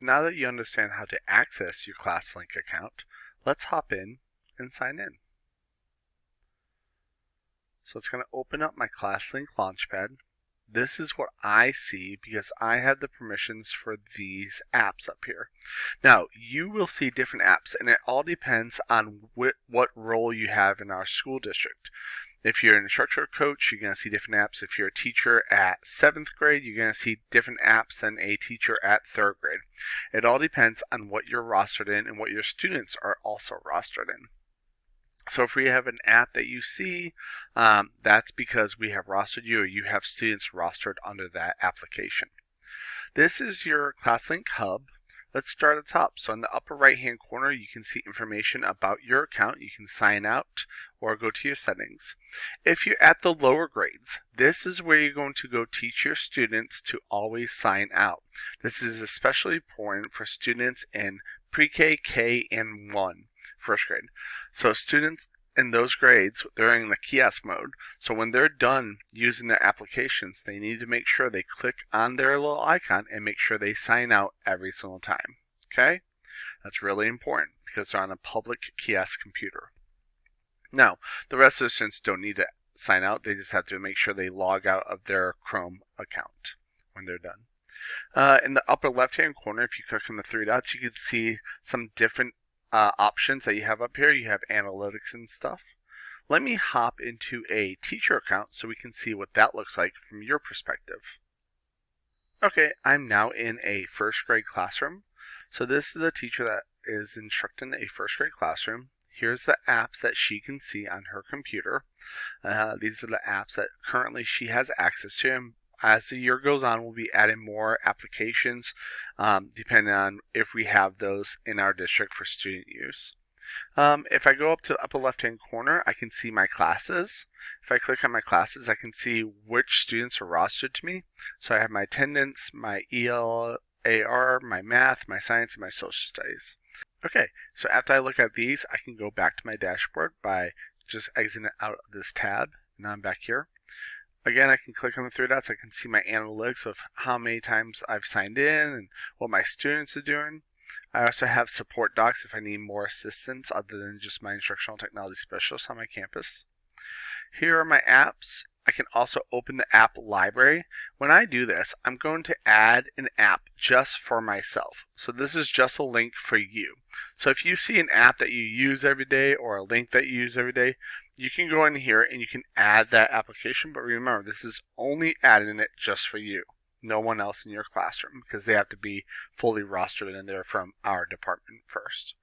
Now that you understand how to access your ClassLink account, let's hop in and sign in. So it's going to open up my ClassLink Launchpad. This is what I see because I have the permissions for these apps up here. Now, you will see different apps, and it all depends on what role you have in our school district. If you're an instructor coach, you're going to see different apps. If you're a teacher at 7th grade, you're going to see different apps than a teacher at 3rd grade. It all depends on what you're rostered in and what your students are also rostered in. So if we have an app that you see, that's because we have rostered you or you have students rostered under that application. This is your ClassLink hub. Let's start at the top. So in the upper right hand corner, you can see information about your account. You can sign out or go to your settings. If you're at the lower grades, this is where you're going to go teach your students to always sign out. This is especially important for students in pre-K, K, and 1, first grade. So students in those grades, they're in the kiosk mode. So when they're done using their applications, they need to make sure they click on their little icon and make sure they sign out every single time. Okay? That's really important because they're on a public kiosk computer. Now, the rest of the students don't need to sign out. They just have to make sure they log out of their Chrome account when they're done. In the upper left-hand corner, if you click on the three dots, you can see some different options that you have up here. You have analytics and stuff. Let me hop into a teacher account so we can see what that looks like from your perspective. Okay, I'm now in a first grade classroom. So this is a teacher that is instructing a first grade classroom. Here's the apps that she can see on her computer. These are the apps that currently she has access to. And as the year goes on, we'll be adding more applications depending on if we have those in our district for student use. If I go up to the upper left-hand corner, I can see my classes. If I click on my classes, I can see which students are rostered to me. So I have my attendance, my ELAR, my math, my science, and my social studies. Okay, so after I look at these, I can go back to my dashboard by just exiting out of this tab. Now I'm back here. Again, I can click on the three dots. I can see my analytics of how many times I've signed in and what my students are doing. I also have support docs if I need more assistance other than just my instructional technology specialist on my campus. Here are my apps. I can also open the app library. When I do this, I'm going to add an app just for myself. So this is just a link for you. So if you see an app that you use every day or a link that you use every day, you can go in here and you can add that application. But remember, this is only adding it just for you. No one else in your classroom because they have to be fully rostered in there from our department first.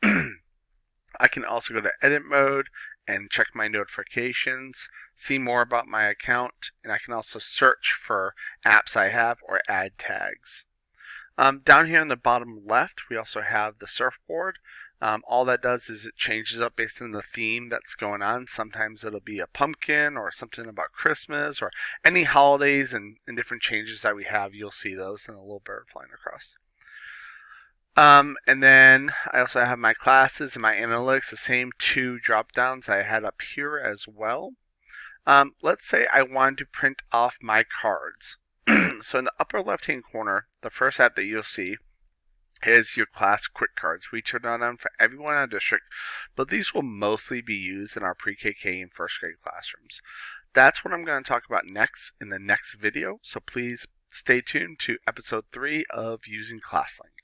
I can also go to edit mode and check my notifications, see more about my account, and I can also search for apps I have or add tags. Down here in the bottom left, we also have the surfboard. All that does is it changes up based on the theme that's going on. Sometimes it'll be a pumpkin or something about Christmas or any holidays and different changes that we have. You'll see those and a little bird flying across. And then I also have my classes and my analytics, the same two drop downs I had up here as well. Let's say I wanted to print off my cards. So in the upper left hand corner, the first app that you'll see is your class quick cards. We turn that on for everyone in our district, but these will mostly be used in our pre-KK and first grade classrooms. That's what I'm going to talk about next in the next video, so please stay tuned to episode 3 of using ClassLink.